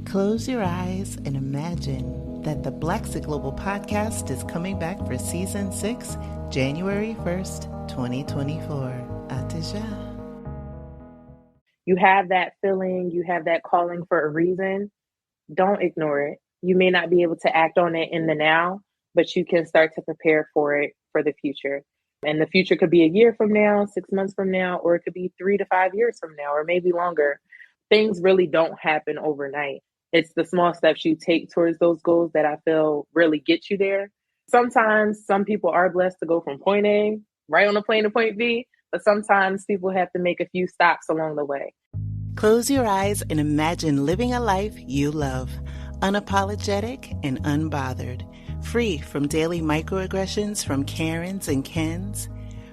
Close your eyes and imagine that the Blaxit Global Podcast is coming back for Season 6, January 1st, 2024. Atija. You have that feeling, you have that calling for a reason. Don't ignore it. You may not be able to act on it in the now, but you can start to prepare for it for the future. And the future could be a year from now, 6 months from now, or it could be 3 to 5 years from now, or maybe longer. Things really don't happen overnight. It's the small steps you take towards those goals that I feel really get you there. Sometimes some people are blessed to go from point A right on the plane to point B, but sometimes people have to make a few stops along the way. Close your eyes and imagine living a life you love, unapologetic and unbothered, free from daily microaggressions from Karens and Kens,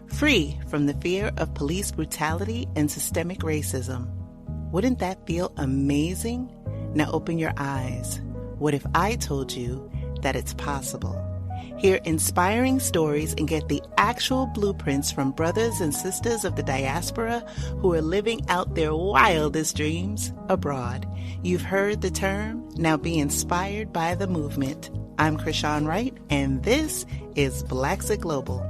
free from the fear of police brutality and systemic racism. Wouldn't that feel amazing? Now open your eyes. What if I told you that it's possible? Hear inspiring stories and get the actual blueprints from brothers and sisters of the diaspora who are living out their wildest dreams abroad. You've heard the term. Now be inspired by the movement. I'm Krishan Wright, and this is Blaxit Global.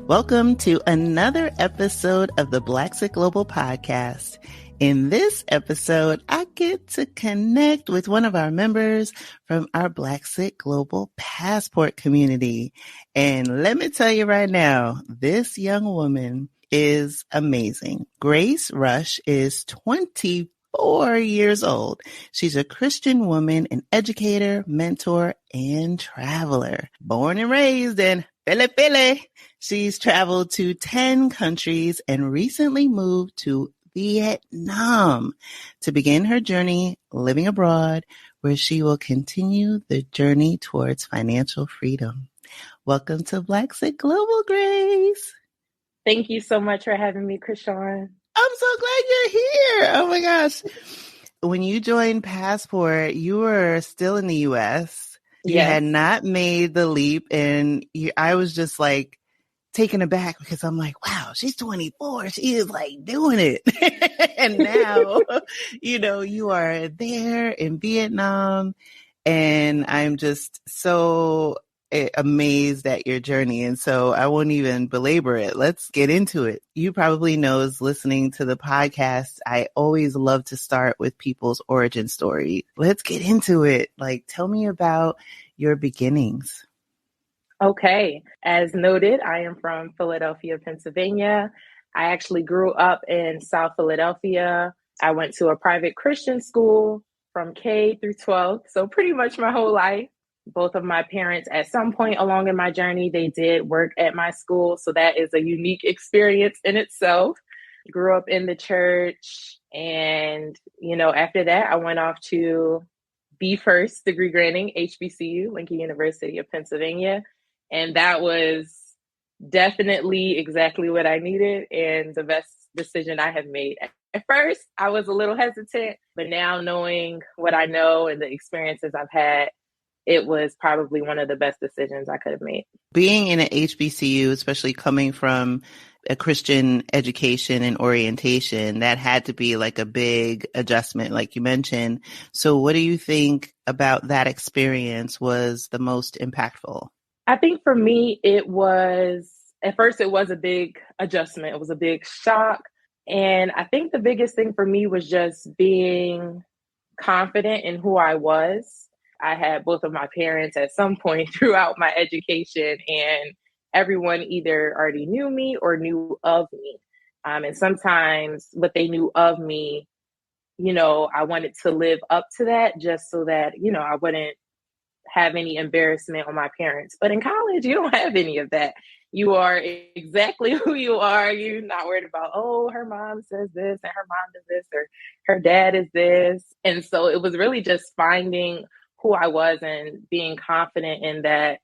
Welcome to another episode of the Blaxit Global Podcast. In this episode, I get to connect with one of our members from our Blaxit Global Passport community. And let me tell you right now, this young woman is amazing. Grace Rush is 24 years old. She's a Christian woman, an educator, mentor, and traveler. Born and raised in Philly. She's traveled to 10 countries and recently moved to Vietnam to begin her journey living abroad, where she will continue the journey towards financial freedom. Welcome to Blaxit Global, Grace. Thank you so much for having me, Krishan. I'm so glad you're here. Oh my gosh. When you joined Passport, you were still in the U.S. You Yes. had not made the leap, and I was just like, taken aback because I'm like, wow, she's 24. She is like doing it. And now, you are there in Vietnam, and I'm just so amazed at your journey. And so I won't even belabor it. Let's get into it. You probably knows listening to the podcast, I always love to start with people's origin story. Let's get into it. Like, tell me about your beginnings. Okay. As noted, I am from Philadelphia, Pennsylvania. I actually grew up in South Philadelphia. I went to a private Christian school from K through 12, so pretty much my whole life. Both of my parents, at some point along in my journey, they did work at my school, so that is a unique experience in itself. Grew up in the church, and, after that, I went off to be first degree granting, HBCU, Lincoln University of Pennsylvania. And that was definitely exactly what I needed and the best decision I have made. At first, I was a little hesitant, but now knowing what I know and the experiences I've had, it was probably one of the best decisions I could have made. Being in an HBCU, especially coming from a Christian education and orientation, that had to be like a big adjustment, like you mentioned. So what do you think about that experience was the most impactful? I think for me, at first it was a big adjustment. It was a big shock. And I think the biggest thing for me was just being confident in who I was. I had both of my parents at some point throughout my education, and everyone either already knew me or knew of me. And sometimes what they knew of me, I wanted to live up to that just so that, I wouldn't have any embarrassment on my parents. But in college, you don't have any of that. You are exactly who you are. You're not worried about, oh, her mom says this and her mom does this or her dad is this. And so it was really just finding who I was and being confident in that,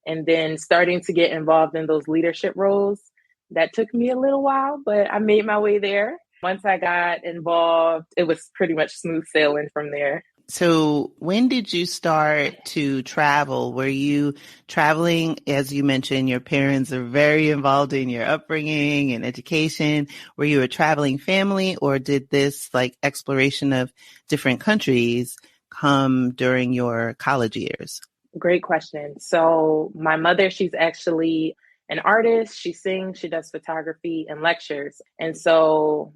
and then starting to get involved in those leadership roles. That took me a little while, but I made my way there. Once I got involved, it was pretty much smooth sailing from there. So when did you start to travel? Were you traveling? As you mentioned, your parents are very involved in your upbringing and education. Were you a traveling family, or did this like exploration of different countries come during your college years? Great question. So my mother, she's actually an artist. She sings, she does photography and lectures. And so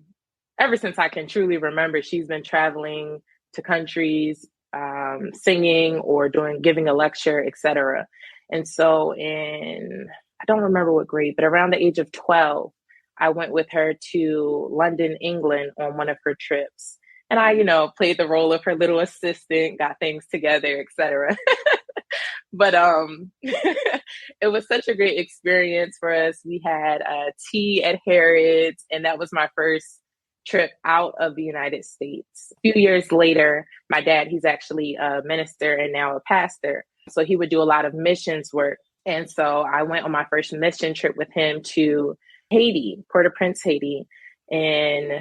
ever since I can truly remember, she's been traveling to countries, singing or giving a lecture, etc. And so I don't remember what grade, but around the age of 12, I went with her to London, England on one of her trips. And I, played the role of her little assistant, got things together, etc. But it was such a great experience for us. We had tea at Harrods, and that was my first trip out of the United States. A few years later, my dad, he's actually a minister and now a pastor. So he would do a lot of missions work. And so I went on my first mission trip with him to Haiti, Port-au-Prince, Haiti, in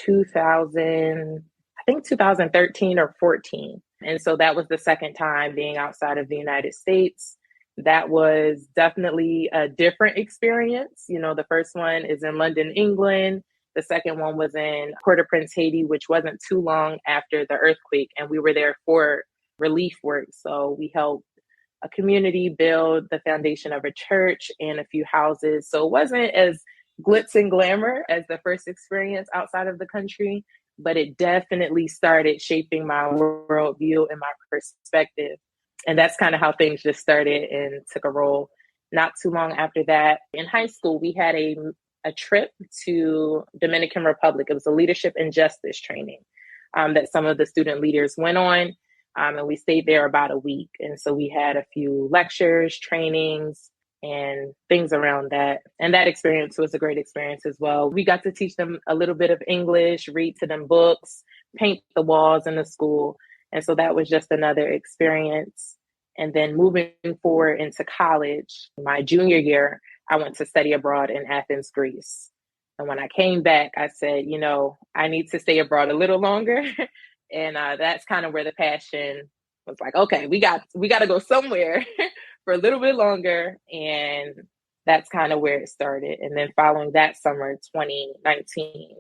2000, I think 2013 or 14. And so that was the second time being outside of the United States. That was definitely a different experience. The first one is in London, England. The second one was in Port-au-Prince, Haiti, which wasn't too long after the earthquake. And we were there for relief work. So we helped a community build the foundation of a church and a few houses. So it wasn't as glitz and glamour as the first experience outside of the country, but it definitely started shaping my worldview and my perspective. And that's kind of how things just started and took a roll. Not too long after that, in high school, we had a trip to Dominican Republic. It was a leadership and justice training that some of the student leaders went on. And we stayed there about a week. And so we had a few lectures, trainings, and things around that. And that experience was a great experience as well. We got to teach them a little bit of English, read to them books, paint the walls in the school. And so that was just another experience. And then moving forward into college, my junior year, I went to study abroad in Athens, Greece. And when I came back, I said, I need to stay abroad a little longer. And that's kind of where the passion was like, okay, we got to go somewhere for a little bit longer. And that's kind of where it started. And then following that summer, 2019,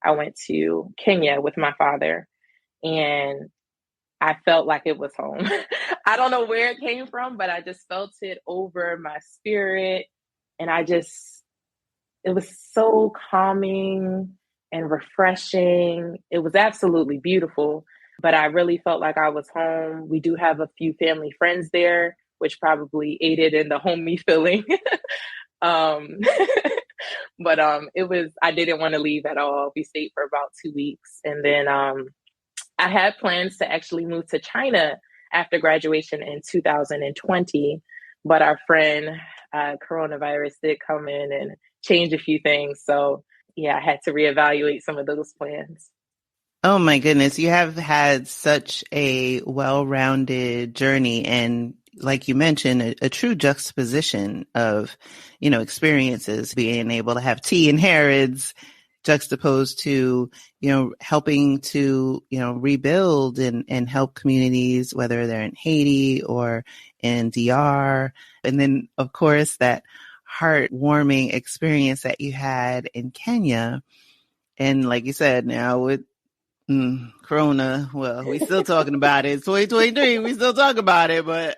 I went to Kenya with my father, and I felt like it was home. I don't know where it came from, but I just felt it over my spirit. And it was so calming and refreshing. It was absolutely beautiful, but I really felt like I was home. We do have a few family friends there, which probably aided in the homey feeling. um, but I didn't want to leave at all. We stayed for about 2 weeks. And then I had plans to actually move to China after graduation in 2020, but our friend coronavirus did come in and change a few things. So yeah, I had to reevaluate some of those plans. Oh my goodness, you have had such a well-rounded journey, and like you mentioned, a true juxtaposition of, experiences, being able to have tea in Harrods juxtaposed to, helping to, rebuild and help communities, whether they're in Haiti or in DR. And then, of course, that heartwarming experience that you had in Kenya. And like you said, now with Corona, well, we still talking about it. It's 2023, we still talk about it, but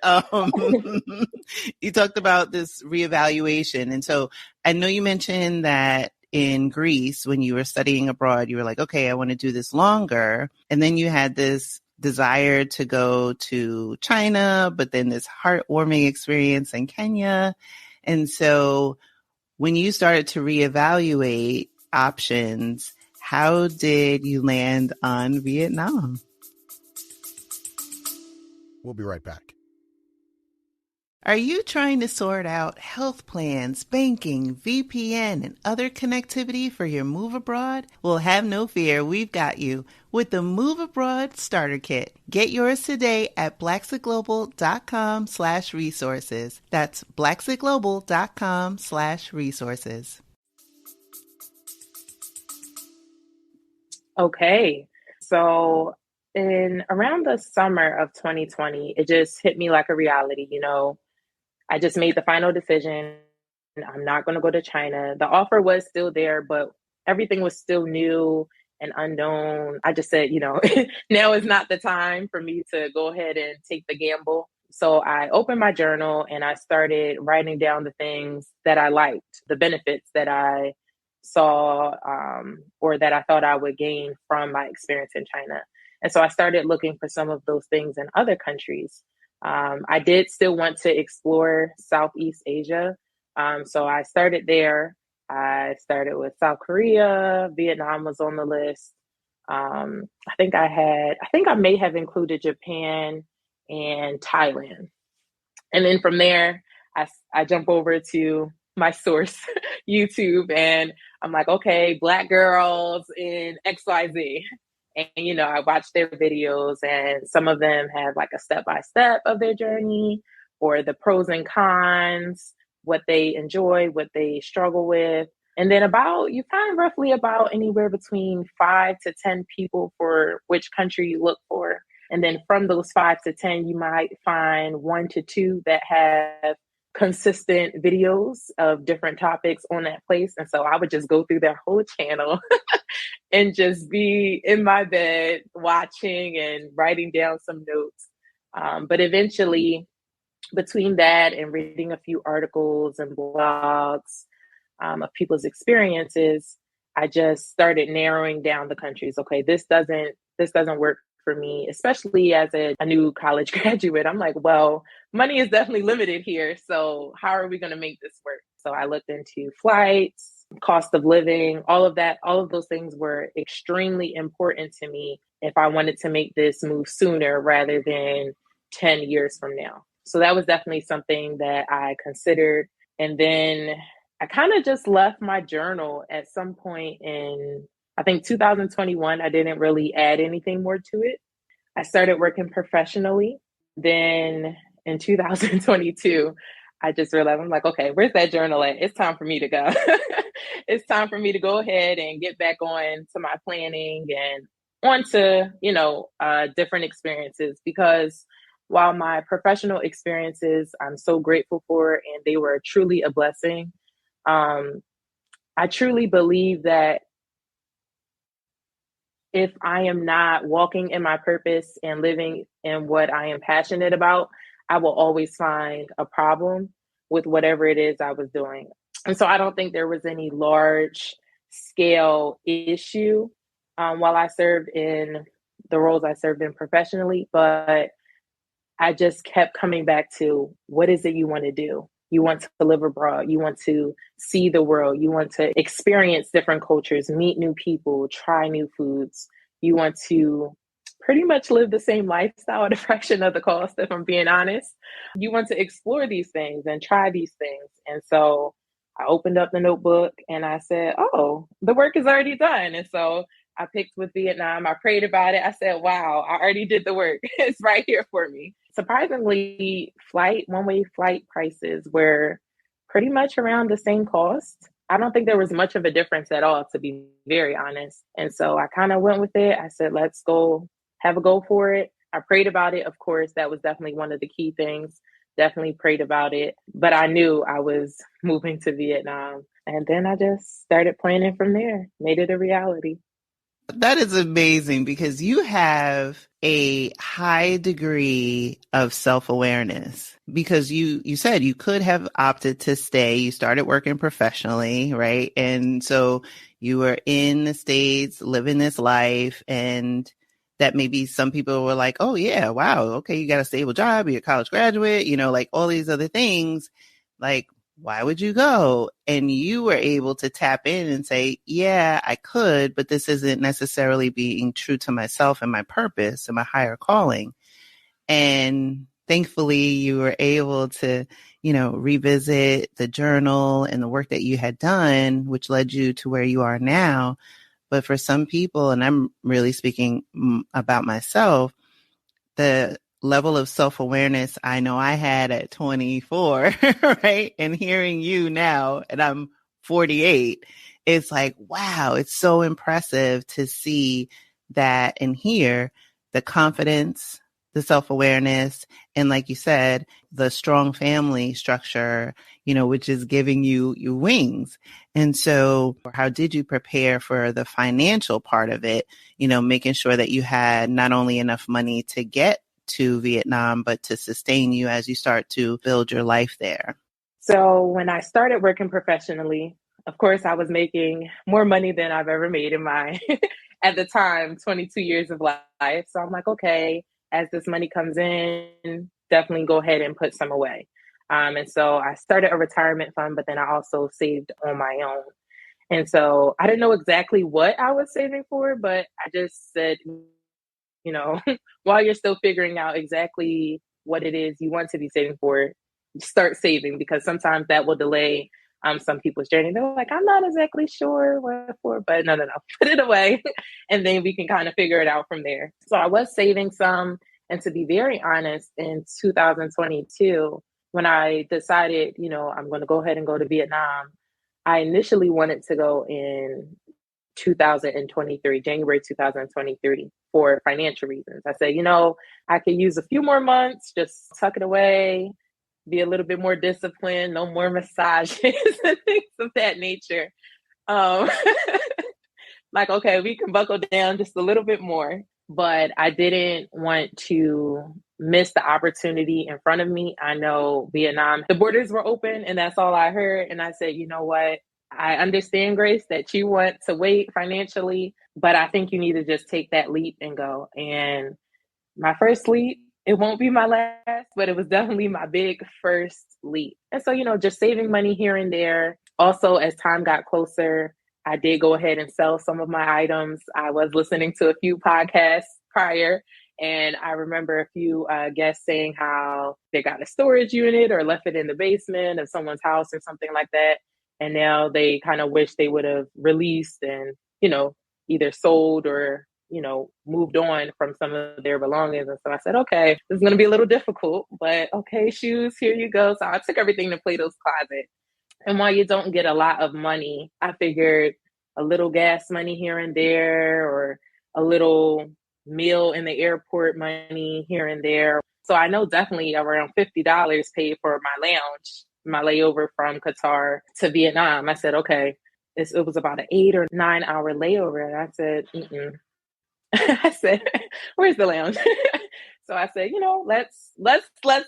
you talked about this reevaluation. And so I know you mentioned that in Greece, when you were studying abroad, you were like, okay, I want to do this longer. And then you had this desire to go to China, but then this heartwarming experience in Kenya. And so when you started to reevaluate options, how did you land on Vietnam? We'll be right back. Are you trying to sort out health plans, banking, VPN, and other connectivity for your move abroad? Well, have no fear. We've got you with the Move Abroad Starter Kit. Get yours today at blaxitglobal.com/resources. That's blaxitglobal.com/resources. Okay. So in around the summer of 2020, it just hit me like a reality. I just made the final decision. I'm not going to go to China. The offer was still there, but everything was still new and unknown. I just said, now is not the time for me to go ahead and take the gamble. So I opened my journal and I started writing down the things that I liked, the benefits that I saw, or that I thought I would gain from my experience in China. And so I started looking for some of those things in other countries. I did still want to explore Southeast Asia. So I started there. I started with South Korea. Vietnam was on the list. I think I may have included Japan and Thailand. And then from there, I jump over to my source, YouTube, and I'm like, okay, Black girls in XYZ. And, I watch their videos, and some of them have like a step-by-step of their journey, or the pros and cons, what they enjoy, what they struggle with. And then you find roughly about anywhere between 5 to 10 people for which country you look for. And then from those 5 to 10, you might find 1 to 2 that have consistent videos of different topics on that place. And so I would just go through their whole channel and just be in my bed watching and writing down some notes. But eventually, between that and reading a few articles and blogs of people's experiences, I just started narrowing down the countries. Okay, this doesn't work for me, especially as a new college graduate. I'm like, well, money is definitely limited here. So how are we going to make this work? So I looked into flights, cost of living, all of that. All of those things were extremely important to me if I wanted to make this move sooner rather than 10 years from now. So that was definitely something that I considered. And then I kind of just left my journal at some point in, I think, 2021. I didn't really add anything more to it. I started working professionally. Then in 2022, I just realized, I'm like, okay, where's that journal at? It's time for me to go. It's time for me to go ahead and get back on to my planning and on to, different experiences, because while my professional experiences I'm so grateful for and they were truly a blessing, I truly believe that if I am not walking in my purpose and living in what I am passionate about, I will always find a problem with whatever it is I was doing. And so I don't think there was any large scale issue while I served in the roles I served in professionally, but I just kept coming back to, what is it you want to do? You want to live abroad. You want to see the world. You want to experience different cultures, meet new people, try new foods. You want to pretty much live the same lifestyle at a fraction of the cost, if I'm being honest. You want to explore these things and try these things. And so I opened up the notebook and I said, oh, the work is already done. And so I picked with Vietnam. I prayed about it. I said, wow, I already did the work. It's right here for me. Surprisingly, one-way flight prices were pretty much around the same cost. I don't think there was much of a difference at all, to be very honest. And so I kind of went with it. I said, let's go have a go for it. I prayed about it. Of course, that was definitely one of the key things. Definitely prayed about it. But I knew I was moving to Vietnam. And then I just started planning from there, made it a reality. That is amazing, because you have a high degree of self-awareness, because you said you could have opted to stay. You started working professionally, right? And so you were in the States living this life, and that maybe some people were like, oh yeah, wow, okay, you got a stable job, you're a college graduate, like all these other things. Like, why would you go? And you were able to tap in and say, yeah, I could, but this isn't necessarily being true to myself and my purpose and my higher calling. And thankfully you were able to, revisit the journal and the work that you had done, which led you to where you are now. But for some people, and I'm really speaking about myself, the level of self-awareness I know I had at 24, right? And hearing you now, and I'm 48, it's like, wow, it's so impressive to see that and hear the confidence, the self-awareness, and like you said, the strong family structure, which is giving you wings. And so how did you prepare for the financial part of it, making sure that you had not only enough money to get to Vietnam, but to sustain you as you start to build your life there? So when I started working professionally, of course, I was making more money than I've ever made in my, at the time, 22 years of life. So I'm like, okay, as this money comes in, definitely go ahead and put some away. And so I started a retirement fund, but then I also saved on my own. And so I didn't know exactly what I was saving for, but I just said, while you're still figuring out exactly what it is you want to be saving for, start saving, because sometimes that will delay some people's journey. They're like, I'm not exactly sure what for, but no, put it away. And then we can kind of figure it out from there. So I was saving some. And to be very honest, in 2022, when I decided, I'm going to go ahead and go to Vietnam, I initially wanted to go in 2023, January 2023, for financial reasons. I said, I could use a few more months, just tuck it away, be a little bit more disciplined, no more massages and things of that nature. Um, like, okay, we can buckle down just a little bit more. But I didn't want to miss the opportunity in front of me. I know Vietnam, the borders were open, and that's all I heard. And I said, you know what? I understand, Grace, that you want to wait financially, but I think you need to just take that leap and go. And my first leap, it won't be my last, but it was definitely my big first leap. And so, just saving money here and there. Also, as time got closer, I did go ahead and sell some of my items. I was listening to a few podcasts prior, and I remember a few guests saying how they got a storage unit or left it in the basement of someone's house or something like that. And now they kind of wish they would have released and, either sold or, moved on from some of their belongings. And so I said, okay, this is going to be a little difficult, but okay, shoes, here you go. So I took everything to Plato's Closet. And while you don't get a lot of money, I figured a little gas money here and there, or a little meal in the airport money here and there. So I know definitely around $50 paid for my lounge, my layover from Qatar to Vietnam. I said, okay, it was about an 8 or 9 hour layover. And I said, I said, where's the lounge? So I said,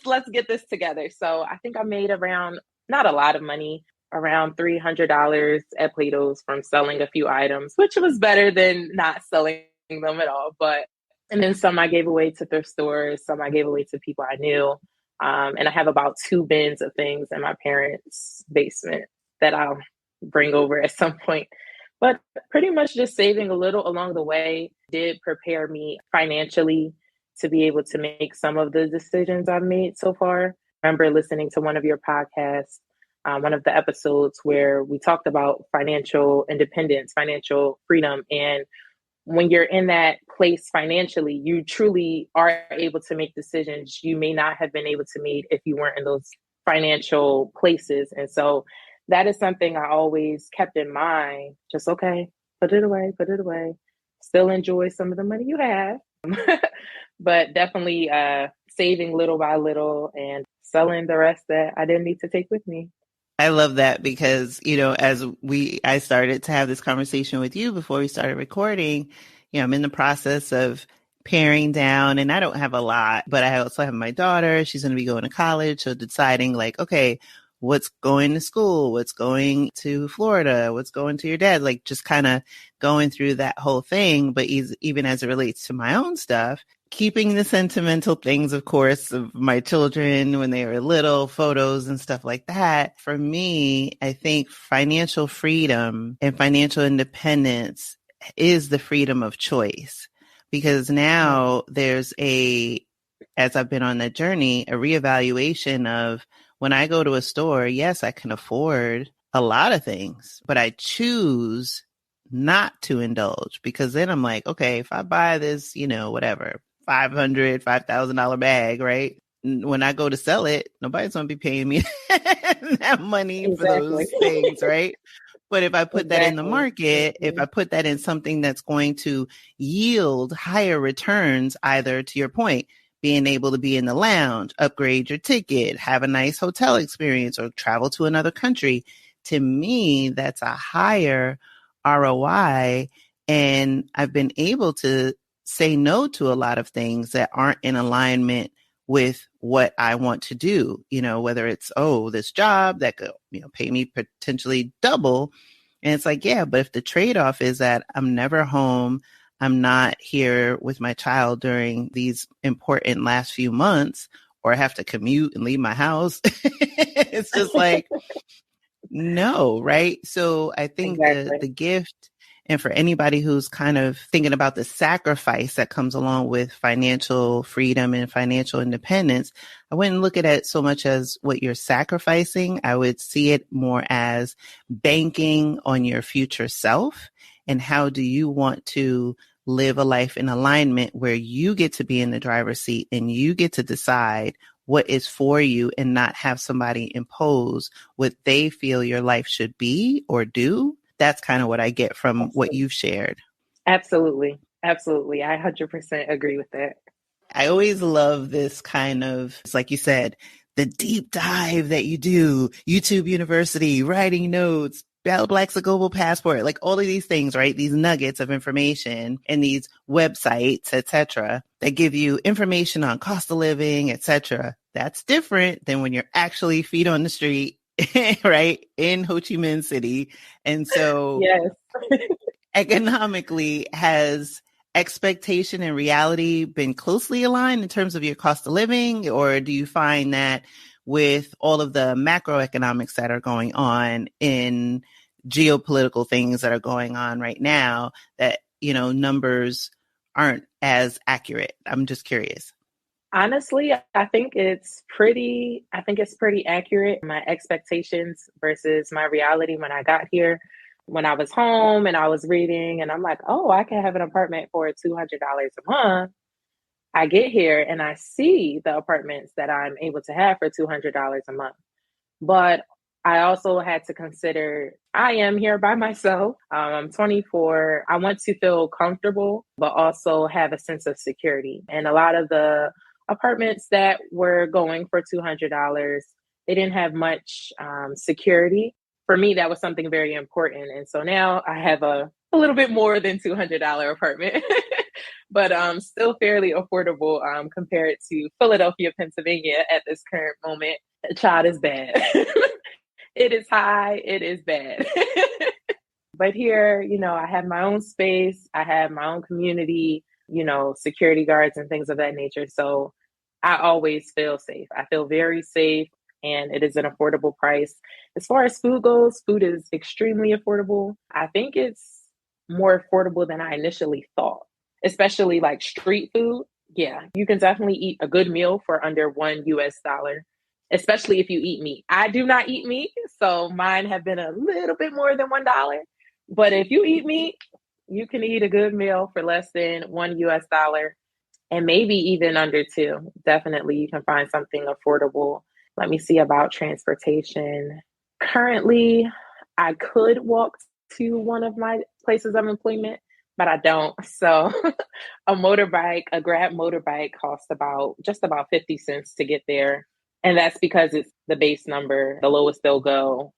let's get this together. So I think I made around, not a lot of money, around $300 at Plato's from selling a few items, which was better than not selling them at all. And then some I gave away to thrift stores, some I gave away to people I knew. And I have about 2 bins of things in my parents' basement that I'll bring over at some point. But pretty much just saving a little along the way did prepare me financially to be able to make some of the decisions I've made so far. I remember listening to one of your podcasts, one of the episodes where we talked about financial independence, financial freedom. And when you're in that place financially, you truly are able to make decisions you may not have been able to make if you weren't in those financial places. And so that is something I always kept in mind. Just, okay, put it away. Still enjoy some of the money you have, but definitely saving little by little and selling the rest that I didn't need to take with me. I love that because, as I started to have this conversation with you before we started recording, I'm in the process of paring down, and I don't have a lot, but I also have my daughter. She's going to be going to college. So deciding like, okay, what's going to school, what's going to Florida, what's going to your dad, like just kind of going through that whole thing. But even as it relates to my own stuff, keeping the sentimental things, of course, of my children when they were little, photos and stuff like that. For me, I think financial freedom and financial independence is the freedom of choice, because now there's as I've been on that journey, a reevaluation of when I go to a store, yes, I can afford a lot of things, but I choose not to indulge, because then I'm like, okay, if I buy this, whatever, $5,000 bag, right? When I go to sell it, nobody's going to be paying me that money for those things, right? But if I put that in the Exactly. market, if I put that in something that's going to yield higher returns, either to your point, being able to be in the lounge, upgrade your ticket, have a nice hotel experience, or travel to another country, to me, that's a higher ROI. And I've been able to say no to a lot of things that aren't in alignment with what I want to do, whether it's, this job that could, pay me potentially double. And it's like, yeah, but if the trade-off is that I'm never home, I'm not here with my child during these important last few months, or I have to commute and leave my house, it's just like, no, right? So I think the Exactly. gift, and for anybody who's kind of thinking about the sacrifice that comes along with financial freedom and financial independence, I wouldn't look at it so much as what you're sacrificing. I would see it more as banking on your future self, and how do you want to live a life in alignment where you get to be in the driver's seat and you get to decide what is for you, and not have somebody impose what they feel your life should be or do. That's kind of what I get from what you've shared. Absolutely. Absolutely. I 100% agree with that. I always love this kind of, it's like you said, the deep dive that you do, YouTube University, writing notes, Blaxit Global Passport, like all of these things, right? These nuggets of information and these websites, etc., that give you information on cost of living, etc. That's different than when you're actually feet on the street, right? In Ho Chi Minh City. And so Yes. economically, has expectation and reality been closely aligned in terms of your cost of living? Or do you find that with all of the macroeconomics that are going on in geopolitical things that are going on right now, that, numbers aren't as accurate? I'm just curious. Honestly, I think it's pretty accurate. My expectations versus my reality when I got here, when I was home and I was reading and I'm like, oh, I can have an apartment for $200 a month. I get here and I see the apartments that I'm able to have for $200 a month. But I also had to consider I am here by myself. I'm 24. I want to feel comfortable, but also have a sense of security. And a lot of the apartments that were going for $200, they didn't have much security. For me, that was something very important. And so now I have a little bit more than $200 apartment, but still fairly affordable compared to Philadelphia, Pennsylvania at this current moment. The child is bad. It is high, it is bad. But here, I have my own space, I have my own community, security guards and things of that nature. So I always feel safe. I feel very safe, and it is an affordable price. As far as food goes, food is extremely affordable. I think it's more affordable than I initially thought, especially like street food. Yeah, you can definitely eat a good meal for under $1, especially if you eat meat. I do not eat meat, so mine have been a little bit more than $1. But if you eat meat, you can eat a good meal for less than $1, and maybe even under two. Definitely, you can find something affordable. Let me see about transportation. Currently, I could walk to one of my places of employment, but I don't. So, a Grab motorbike costs just about 50 cents to get there. And that's because it's the base number, the lowest they'll go,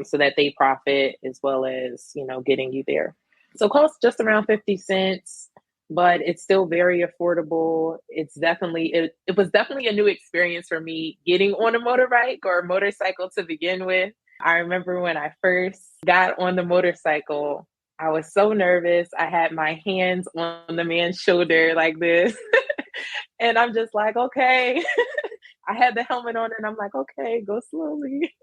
so that they profit as well as, getting you there. So it costs just around 50 cents, but it's still very affordable. It was definitely a new experience for me getting on a motorbike or a motorcycle to begin with. I remember when I first got on the motorcycle, I was so nervous. I had my hands on the man's shoulder like this. And I'm just like, okay. I had the helmet on and I'm like, okay, go slowly.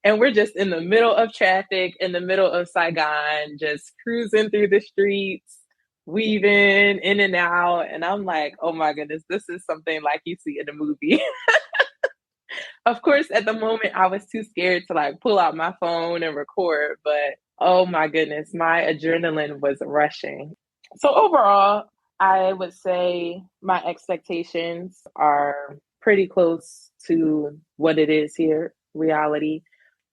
And we're just in the middle of traffic, in the middle of Saigon, just cruising through the streets, weaving in and out. And I'm like, oh my goodness, this is something like you see in a movie. Of course, at the moment, I was too scared to like pull out my phone and record, but oh my goodness, my adrenaline was rushing. So overall, I would say my expectations are pretty close to what it is here, reality.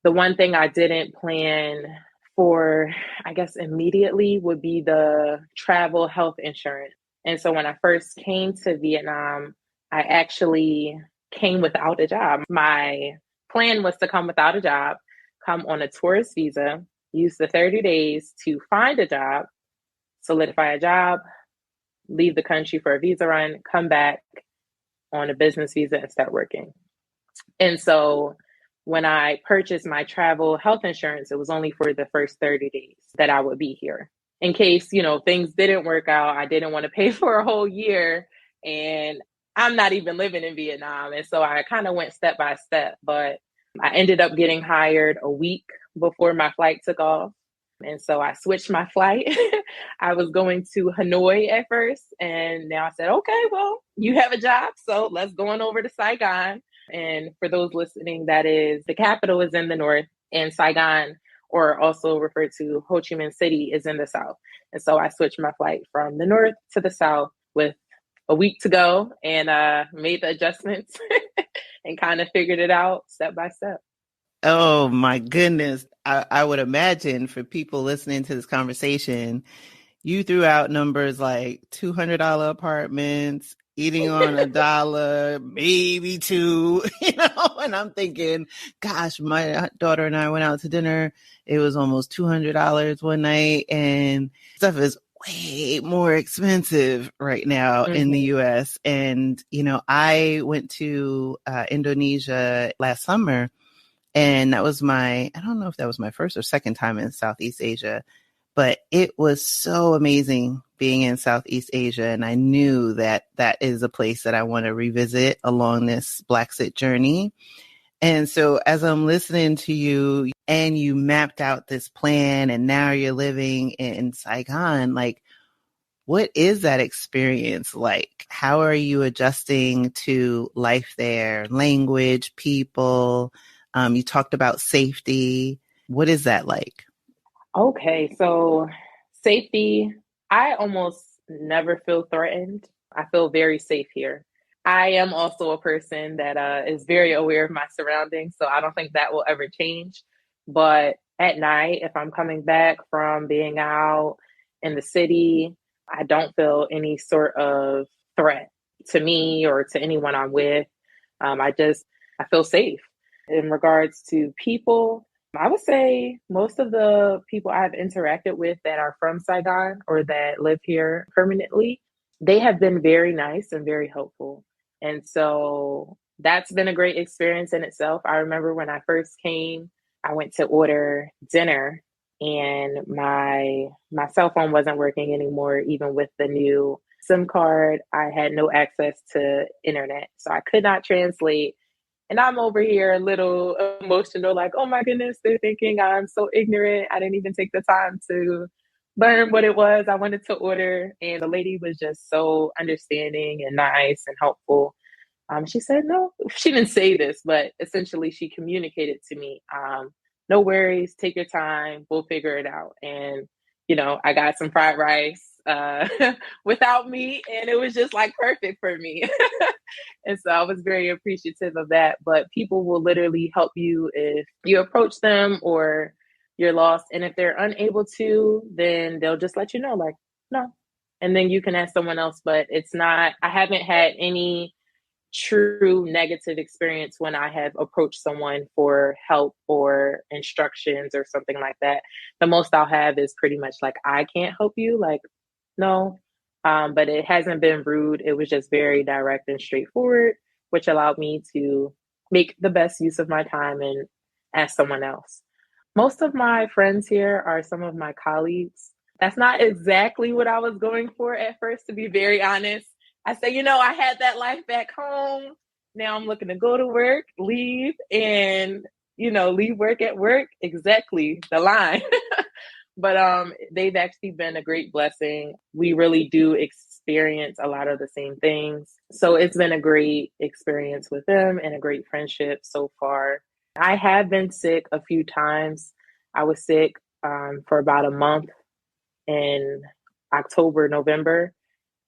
The one thing I didn't plan for, I guess, immediately would be the travel health insurance. And so when I first came to Vietnam, I actually came without a job. My plan was to come without a job, come on a tourist visa, use the 30 days to find a job, solidify a job, leave the country for a visa run, come back on a business visa and start working. And so when I purchased my travel health insurance, it was only for the first 30 days that I would be here. In case, things didn't work out, I didn't want to pay for a whole year, and I'm not even living in Vietnam. And so I kind of went step by step, but I ended up getting hired a week before my flight took off. And so I switched my flight. I was going to Hanoi at first, and now I said, okay, well, you have a job, so let's go on over to Saigon. And for those listening, that is, the capital is in the north, and Saigon, or also referred to Ho Chi Minh City, is in the south. And so I switched my flight from the north to the south with a week to go, and made the adjustments and kind of figured it out step by step. Oh my goodness. I would imagine for people listening to this conversation, you threw out numbers like $200 apartments, eating on $1, maybe $2, and I'm thinking, gosh, my daughter and I went out to dinner. It was almost $200 one night, and stuff is way more expensive right now in the US. And, I went to Indonesia last summer, and that was I don't know if that was my first or second time in Southeast Asia, but it was so amazing being in Southeast Asia. And I knew that that is a place that I want to revisit along this Blaxit journey. And so as I'm listening to you and you mapped out this plan and now you're living in Saigon, like, what is that experience like? How are you adjusting to life there? Language, people? You talked about safety. What is that like? Okay, so safety, I almost never feel threatened. I feel very safe here. I am also a person that is very aware of my surroundings, so I don't think that will ever change. But at night, if I'm coming back from being out in the city, I don't feel any sort of threat to me or to anyone I'm with. I feel safe. In regards to people, I would say most of the people I've interacted with that are from Saigon or that live here permanently, they have been very nice and very helpful. And so that's been a great experience in itself. I remember when I first came, I went to order dinner and my cell phone wasn't working anymore. Even with the new SIM card, I had no access to internet. So I could not translate, and I'm over here a little emotional, like, oh my goodness, they're thinking I'm so ignorant. I didn't even take the time to learn what it was I wanted to order. And the lady was just so understanding and nice and helpful. She said, no, she didn't say this, but essentially she communicated to me, no worries, take your time, we'll figure it out. And, I got some fried rice without meat, and it was just like perfect for me. And so I was very appreciative of that. But people will literally help you if you approach them or you're lost. And if they're unable to, then they'll just let you know, like, no. And then you can ask someone else. But I haven't had any true negative experience when I have approached someone for help or instructions or something like that. The most I'll have is pretty much like, I can't help you. Like, no. But it hasn't been rude. It was just very direct and straightforward, which allowed me to make the best use of my time and ask someone else. Most of my friends here are some of my colleagues. That's not exactly what I was going for at first, to be very honest. I said, I had that life back home. Now I'm looking to go to work, leave, and, leave work at work. Exactly the line. But they've actually been a great blessing. We really do experience a lot of the same things. So it's been a great experience with them and a great friendship so far. I have been sick a few times. I was sick for about a month in October, November,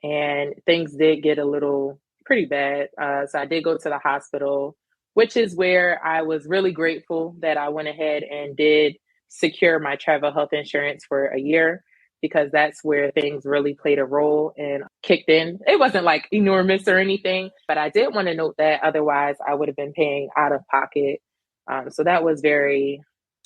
and things did get a little pretty bad. So I did go to the hospital, which is where I was really grateful that I went ahead and did secure my travel health insurance for a year, because that's where things really played a role and kicked in. It wasn't like enormous or anything, but I did want to note that otherwise I would have been paying out of pocket. So that was it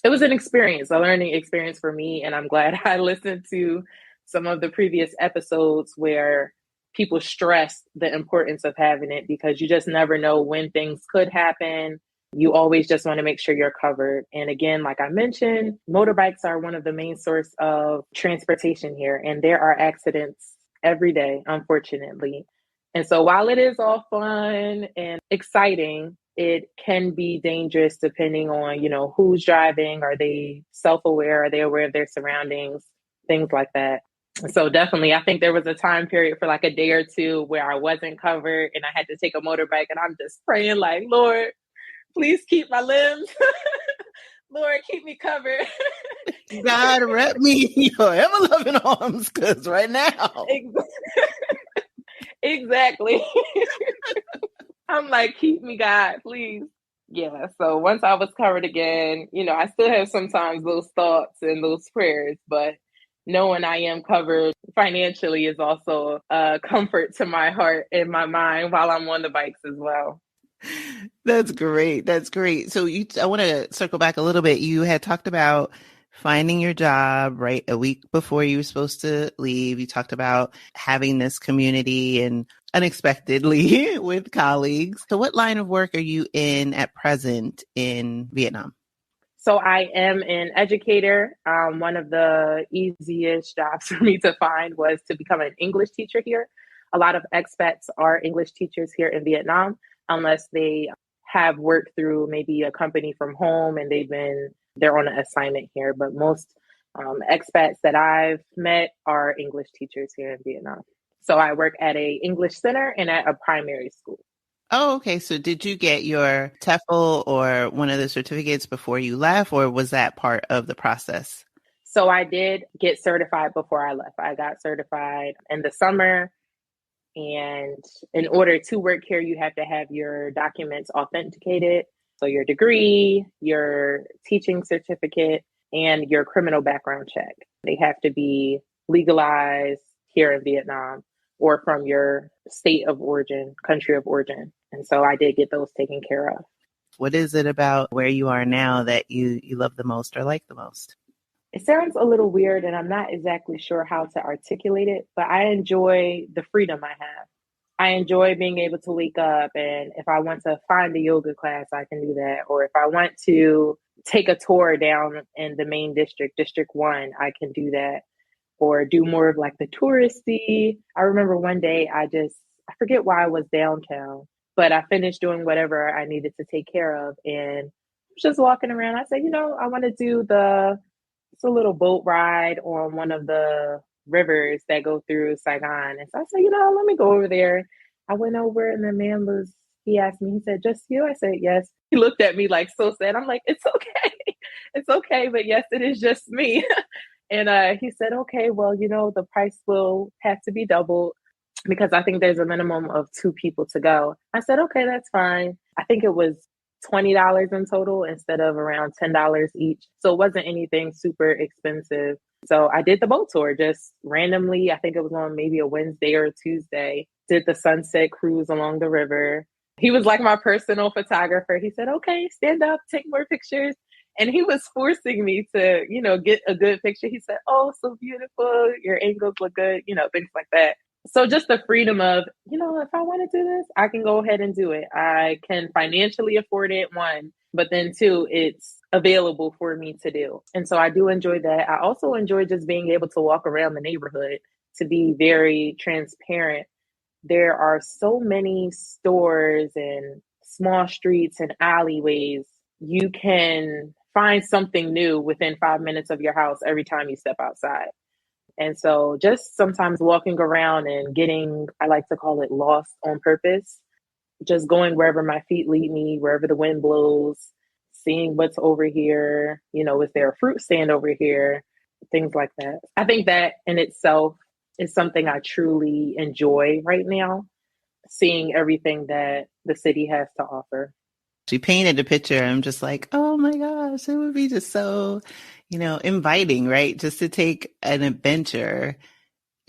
was an experience, a learning experience for me. And I'm glad I listened to some of the previous episodes where people stress the importance of having it, because you just never know when things could happen. You always just want to make sure you're covered. And again, like I mentioned, motorbikes are one of the main source of transportation here, and there are accidents every day, unfortunately. And so while it is all fun and exciting, it can be dangerous depending on, who's driving. Are they self-aware? Are they aware of their surroundings? Things like that. So definitely, I think there was a time period for like a day or two where I wasn't covered and I had to take a motorbike, and I'm just praying like, Lord, please keep my limbs. Lord, keep me covered. God, wrap me in your ever-loving arms, because right now. Exactly. I'm like, keep me, God, please. Yeah, so once I was covered again, I still have sometimes those thoughts and those prayers, but knowing I am covered financially is also a comfort to my heart and my mind while I'm on the bikes as well. That's great. That's great. So I want to circle back a little bit. You had talked about finding your job, right? A week before you were supposed to leave. You talked about having this community and unexpectedly with colleagues. So what line of work are you in at present in Vietnam? So I am an educator. One of the easiest jobs for me to find was to become an English teacher here. A lot of expats are English teachers here in Vietnam, unless they have worked through maybe a company from home and they're on an assignment here. But most expats that I've met are English teachers here in Vietnam. So I work at a English center and at a primary school. Oh, okay. So did you get your TEFL or one of the certificates before you left, or was that part of the process? So I did get certified before I left. I got certified in the summer. And in order to work here, you have to have your documents authenticated. So your degree, your teaching certificate, and your criminal background check. They have to be legalized here in Vietnam or from your state of origin, country of origin. And so I did get those taken care of. What is it about where you are now that you love the most or like the most? It sounds a little weird and I'm not exactly sure how to articulate it, but I enjoy the freedom I have. I enjoy being able to wake up, and if I want to find a yoga class, I can do that. Or if I want to take a tour down in the main district, District 1, I can do that. Or do more of like the touristy. I remember one day I forget why I was downtown, but I finished doing whatever I needed to take care of and I was just walking around. I said, I want to do it's a little boat ride on one of the rivers that go through Saigon. And so I said, let me go over there. I went over and the man he asked me, he said, just you? I said, yes. He looked at me like so sad. I'm like, it's okay. It's okay. But yes, it is just me. And he said, okay, well, the price will have to be doubled because I think there's a minimum of 2 people to go. I said, okay, that's fine. I think it was $20 in total instead of around $10 each. So it wasn't anything super expensive. So I did the boat tour just randomly. I think it was on maybe a Wednesday or a Tuesday. Did the sunset cruise along the river. He was like my personal photographer. He said, okay, stand up, take more pictures. And he was forcing me to, get a good picture. He said, oh, so beautiful. Your angles look good, things like that. So just the freedom of, if I want to do this, I can go ahead and do it. I can financially afford it, 1, but then 2, it's available for me to do. And so I do enjoy that. I also enjoy just being able to walk around the neighborhood. To be very transparent, there are so many stores and small streets and alleyways. You can find something new within 5 minutes of your house every time you step outside. And so just sometimes walking around and I like to call it lost on purpose, just going wherever my feet lead me, wherever the wind blows, seeing what's over here, is there a fruit stand over here, things like that. I think that in itself is something I truly enjoy right now, seeing everything that the city has to offer. She painted a picture. I'm just like, oh my gosh, it would be just so, inviting, right? Just to take an adventure,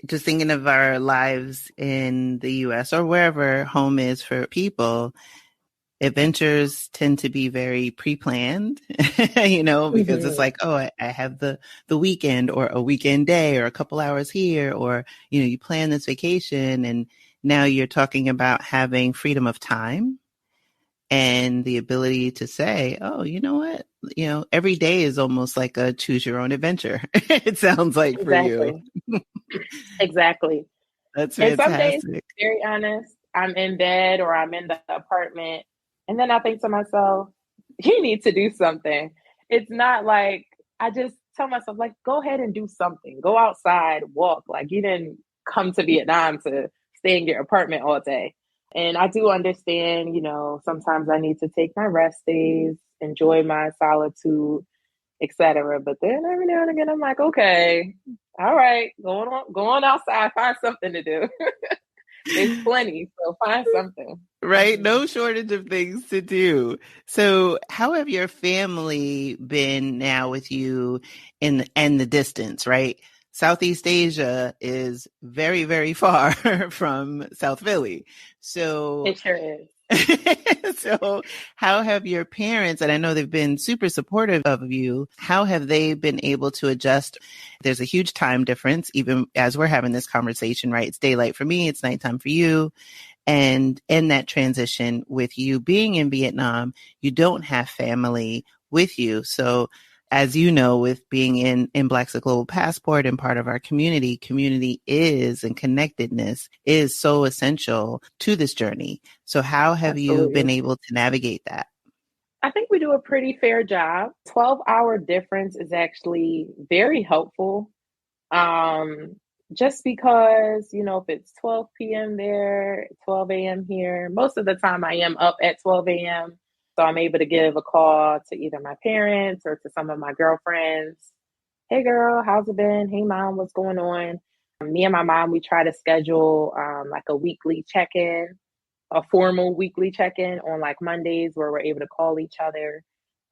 just thinking of our lives in the US or wherever home is for people. Adventures tend to be very pre-planned, because it's like, oh, I have the weekend or a weekend day or a couple hours here, or, you plan this vacation and now you're talking about having freedom of time and the ability to say, oh, you know what? Every day is almost like a choose your own adventure. It sounds like for you. Exactly. Exactly. That's And some days, fantastic. very honest, I'm in bed or I'm in the apartment. And then I think to myself, you need to do something. It's not like I just tell myself, like, go ahead and do something. Go outside, walk. Like, you didn't come to Vietnam to stay in your apartment all day. And I do understand, sometimes I need to take my rest days, enjoy my solitude, etc. But then every now and again, I'm like, okay, all right, going outside, find something to do. There's plenty, so find something. Right? No shortage of things to do. So, how have your family been now with you and the distance, right? Southeast Asia is very, very far from South Philly. So, It sure is. so how have your parents, and I know they've been super supportive of you, how have they been able to adjust? There's a huge time difference, even as we're having this conversation, right? It's daylight for me, it's nighttime for you. And in that transition with you being in Vietnam, you don't have family with you. So as you know, with being in Blaxit Global Passport and part of our community is and connectedness is so essential to this journey. So how have you been Absolutely. able to navigate that? I think we do a pretty fair job. 12-hour difference is actually very helpful. Um, just because, if it's 12 p.m. there, 12 a.m. here, most of the time I am up at 12 a.m. So I'm able to give a call to either my parents or to some of my girlfriends. Hey girl, how's it been? Hey mom, what's going on? Me and my mom, we try to schedule like a weekly check-in, a formal weekly check-in on like Mondays where we're able to call each other.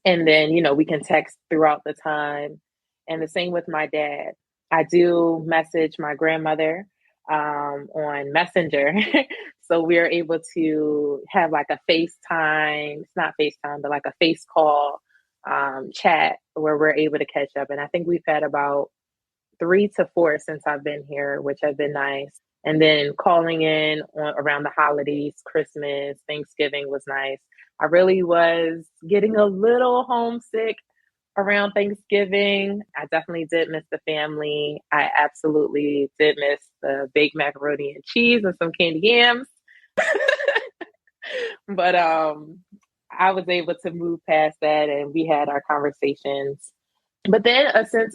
And then, we can text throughout the time. And the same with my dad. I do message my grandmother on Messenger. So we're able to have like a FaceTime, it's not FaceTime, but like a face call chat where we're able to catch up. And I think we've had about 3 to 4 since I've been here, which has been nice. And then calling in around the holidays, Christmas, Thanksgiving was nice. I really was getting a little homesick around Thanksgiving. I definitely did miss the family. I absolutely did miss the baked macaroni and cheese and some candy yams. But I was able to move past that and we had our conversations. But then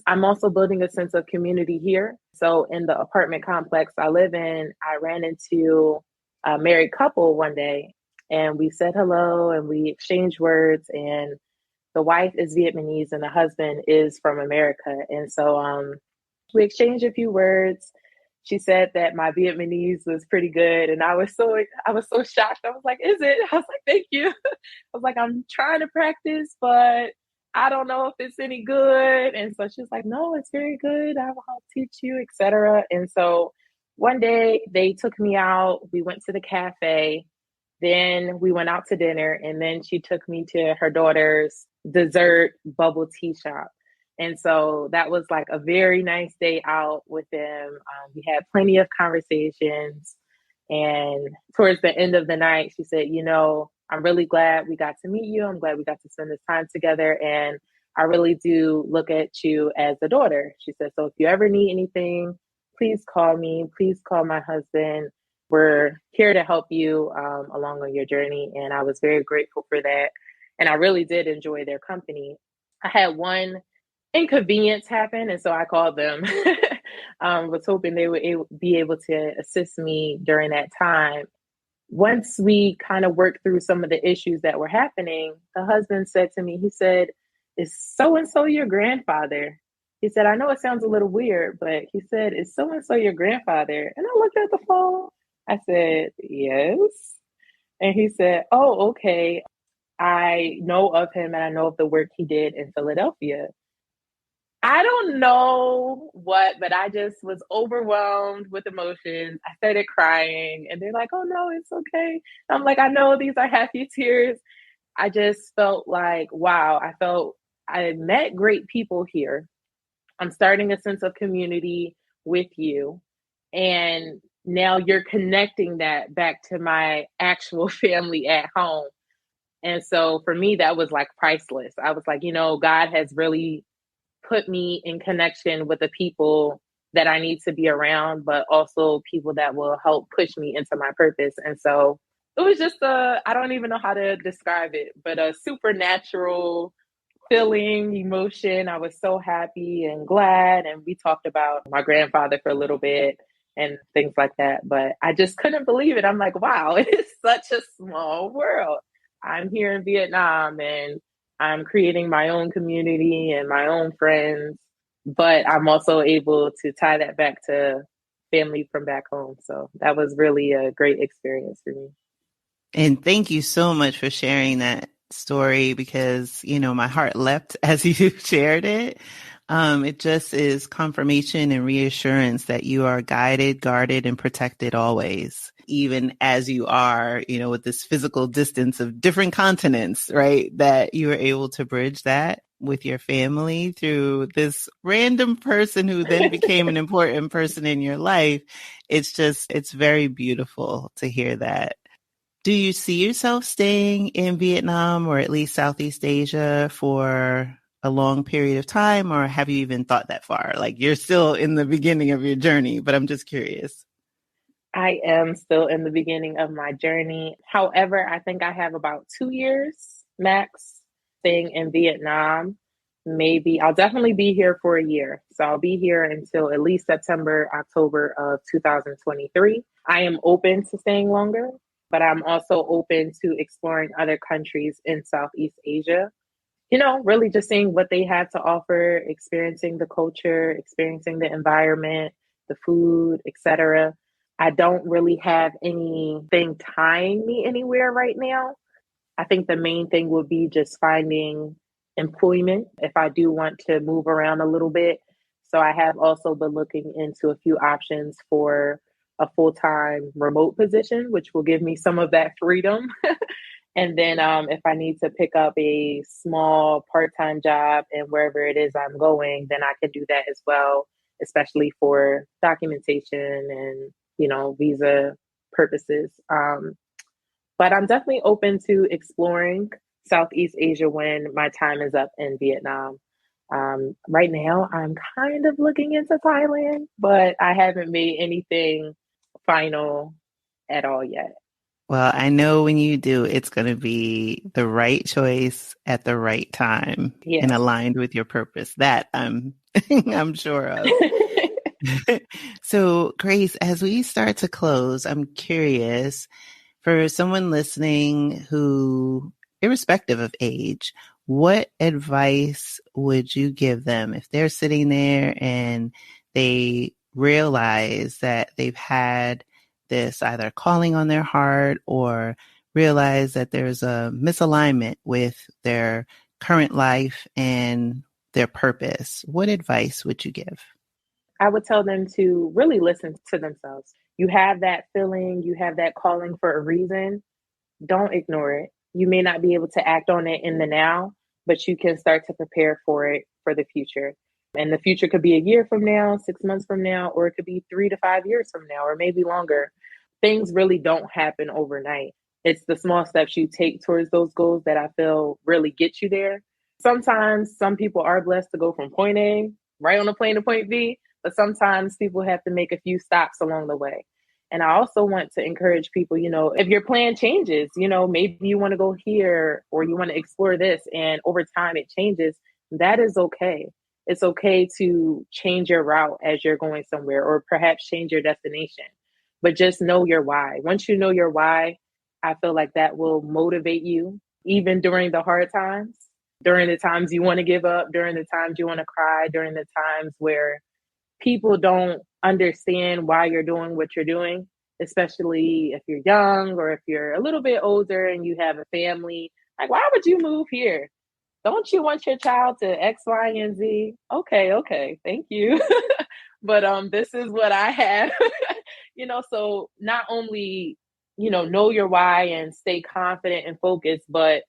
I'm also building a sense of community here. So in the apartment complex I live in, I ran into a married couple one day and we said hello and we exchanged words, and the wife is Vietnamese and the husband is from America. And so we exchanged a few words. She said that my Vietnamese was pretty good, and I was so shocked. I was like, "Is it?" I was like, "Thank you." I was like, "I'm trying to practice, but I don't know if it's any good." And so she was like, "No, it's very good. I'll teach you, etc." And so one day they took me out. We went to the cafe. Then we went out to dinner, and then she took me to her daughter's dessert bubble tea shop. And so that was like a very nice day out with them. We had plenty of conversations. And towards the end of the night, she said, I'm really glad we got to meet you. I'm glad we got to spend this time together. And I really do look at you as a daughter. She said, so if you ever need anything, please call me. Please call my husband. We're here to help you along on your journey. And I was very grateful for that. And I really did enjoy their company. I had one inconvenience happen, and so I called them. Was hoping they would be able to assist me during that time. Once we kind of worked through some of the issues that were happening, the husband said to me, he said, "Is so and so your grandfather?" He said, "I know it sounds a little weird, but he said, is so and so your grandfather?" And I looked at the phone. I said, "Yes." And he said, "Oh, okay. I know of him and I know of the work he did in Philadelphia." I don't know what, but I just was overwhelmed with emotions. I started crying, and they're like, "Oh no, it's okay." I'm like, "I know these are happy tears." I just felt like, wow, I met great people here. I'm starting a sense of community with you. And now you're connecting that back to my actual family at home. And so for me, that was like priceless. I was like, God has really put me in connection with the people that I need to be around, but also people that will help push me into my purpose. And so it was just I don't even know how to describe it, but a supernatural feeling, emotion. I was so happy and glad. And we talked about my grandfather for a little bit and things like that. But I just couldn't believe it. I'm like, wow, it is such a small world. I'm here in Vietnam and I'm creating my own community and my own friends, but I'm also able to tie that back to family from back home. So that was really a great experience for me. And thank you so much for sharing that story because, my heart leapt as you shared it. It just is confirmation and reassurance that you are guided, guarded, and protected always, even as you are, with this physical distance of different continents, right? That you were able to bridge that with your family through this random person who then became an important person in your life. It's very beautiful to hear that. Do you see yourself staying in Vietnam or at least Southeast Asia for a long period of time, or have you even thought that far? Like you're still in the beginning of your journey, but I'm just curious. I am still in the beginning of my journey. However, I think I have about 2 years max staying in Vietnam. Maybe I'll definitely be here for a year. So I'll be here until at least September, October of 2023. I am open to staying longer, but I'm also open to exploring other countries in Southeast Asia. Really just seeing what they have to offer, experiencing the culture, experiencing the environment, the food, etc. I don't really have anything tying me anywhere right now. I think the main thing would be just finding employment if I do want to move around a little bit. So I have also been looking into a few options for a full-time remote position, which will give me some of that freedom. And then if I need to pick up a small part-time job and wherever it is I'm going, then I can do that as well, especially for documentation and, visa purposes. But I'm definitely open to exploring Southeast Asia when my time is up in Vietnam. Right now, I'm kind of looking into Thailand, but I haven't made anything final at all yet. Well, I know when you do, it's going to be the right choice at the right time and Yes. aligned with your purpose. That I'm, I'm sure of. So, Grace, as we start to close, I'm curious for someone listening who, irrespective of age, what advice would you give them if they're sitting there and they realize that they've had this either calling on their heart or realize that there's a misalignment with their current life and their purpose? What advice would you give? I would tell them to really listen to themselves. You have that feeling, you have that calling for a reason. Don't ignore it. You may not be able to act on it in the now, but you can start to prepare for it for the future. And the future could be a year from now, 6 months from now, or it could be 3 to 5 years from now, or maybe longer. Things really don't happen overnight. It's the small steps you take towards those goals that I feel really get you there. Sometimes some people are blessed to go from point A right on the plane to point B, but sometimes people have to make a few stops along the way. And I also want to encourage people, if your plan changes, maybe you want to go here or you want to explore this and over time it changes, that is okay. It's okay to change your route as you're going somewhere or perhaps change your destination, but just know your why. Once you know your why, I feel like that will motivate you even during the hard times, during the times you want to give up, during the times you want to cry, during the times where people don't understand why you're doing what you're doing, especially if you're young or if you're a little bit older and you have a family. Like, why would you move here? don't you want your child to X, Y, and Z? Okay, thank you. But this is what I have. So not only, know your why and stay confident and focused, but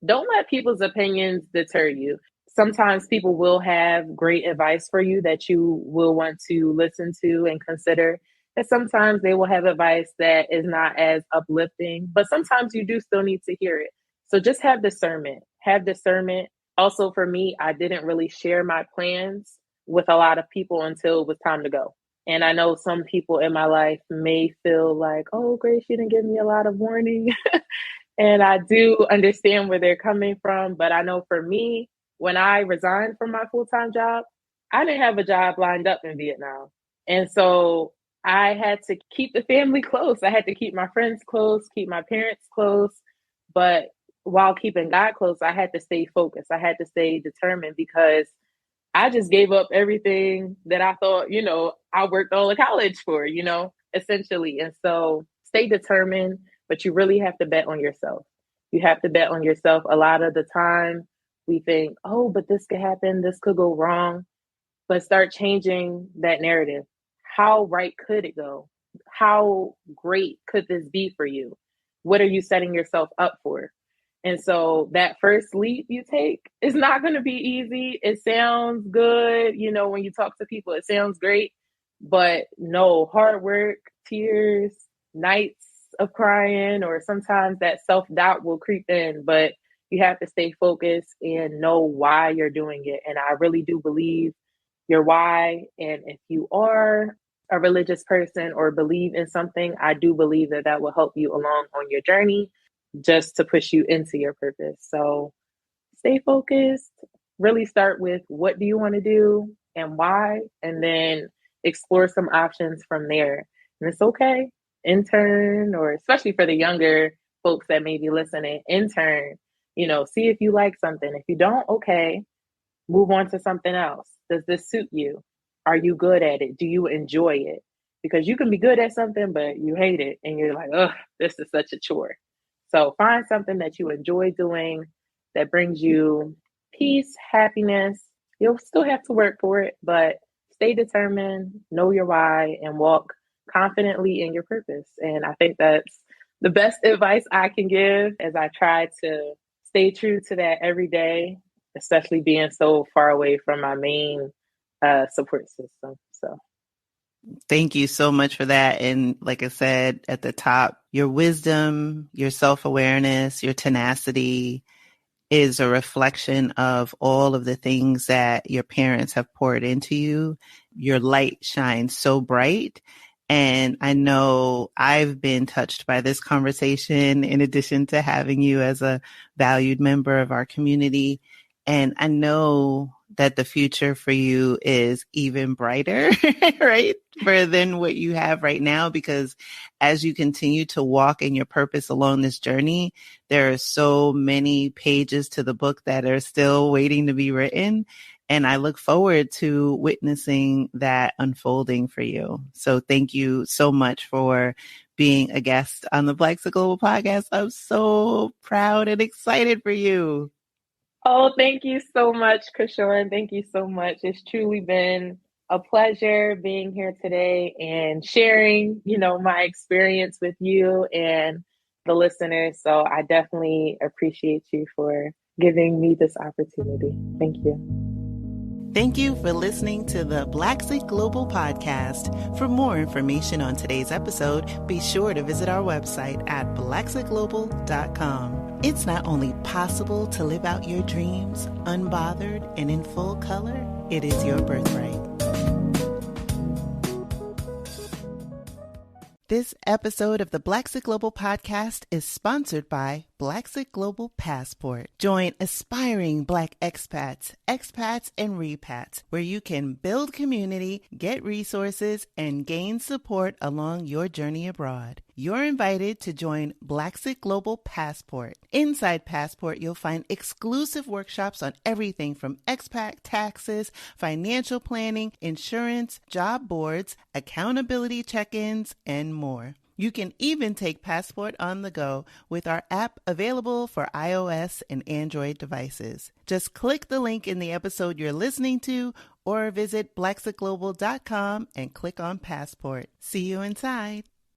don't let people's opinions deter you. Sometimes people will have great advice for you that you will want to listen to and consider. And sometimes they will have advice that is not as uplifting, but sometimes you do still need to hear it. So just have discernment. Have discernment. Also, for me, I didn't really share my plans with a lot of people until it was time to go. And I know some people in my life may feel like, oh, Grace, you didn't give me a lot of warning. And I do understand where they're coming from. But I know for me, when I resigned from my full time job, I didn't have a job lined up in Vietnam. And so I had to keep the family close. I had to keep my friends close, keep my parents close. But while keeping God close, I had to stay focused. I had to stay determined because I just gave up everything that I thought, I worked all of college for, essentially. And so stay determined, but you really have to bet on yourself. You have to bet on yourself. A lot of the time we think, oh, but this could happen, this could go wrong, but start changing that narrative. How right could it go? How great could this be for you? What are you setting yourself up for? And so that first leap you take is not going to be easy. It sounds good. When you talk to people, it sounds great. But no, hard work, tears, nights of crying, or sometimes that self-doubt will creep in. But you have to stay focused and know why you're doing it. And I really do believe your why. And if you are a religious person or believe in something, I do believe that will help you along on your journey just to push you into your purpose. So stay focused, really start with what do you want to do and why, and then explore some options from there. And it's okay, intern, or especially for the younger folks that may be listening, intern, see if you like something. If you don't, okay, move on to something else. Does this suit you? Are you good at it? Do you enjoy it? Because you can be good at something, but you hate it and you're like, oh, this is such a chore. So find something that you enjoy doing that brings you peace, happiness. You'll still have to work for it, but stay determined, know your why, and walk confidently in your purpose. And I think that's the best advice I can give as I try to stay true to that every day, especially being so far away from my main support system. So thank you so much for that. And like I said at the top, your wisdom, your self-awareness, your tenacity is a reflection of all of the things that your parents have poured into you. Your light shines so bright. And I know I've been touched by this conversation in addition to having you as a valued member of our community. And I know that the future for you is even brighter, right? Than what you have right now, because as you continue to walk in your purpose along this journey, there are so many pages to the book that are still waiting to be written. And I look forward to witnessing that unfolding for you. So thank you so much for being a guest on the Blaxit Global podcast. I'm so proud and excited for you. Oh, thank you so much, Krishan. Thank you so much. It's truly been a pleasure being here today and sharing, my experience with you and the listeners. So I definitely appreciate you for giving me this opportunity. Thank you. Thank you for listening to the Blaxit Global Podcast. For more information on today's episode, be sure to visit our website at blaxitglobal.com. It's not only possible to live out your dreams unbothered and in full color, it is your birthright. This episode of the Blaxit Global Podcast is sponsored by Blaxit Global Passport. Join aspiring Black expats, and repats, where you can build community, get resources, and gain support along your journey abroad. You're invited to join Blaxit Global Passport. Inside Passport, you'll find exclusive workshops on everything from expat taxes, financial planning, insurance, job boards, accountability check-ins, and more. You can even take Passport on the go with our app available for iOS and Android devices. Just click the link in the episode you're listening to or visit blaxitglobal.com and click on Passport. See you inside.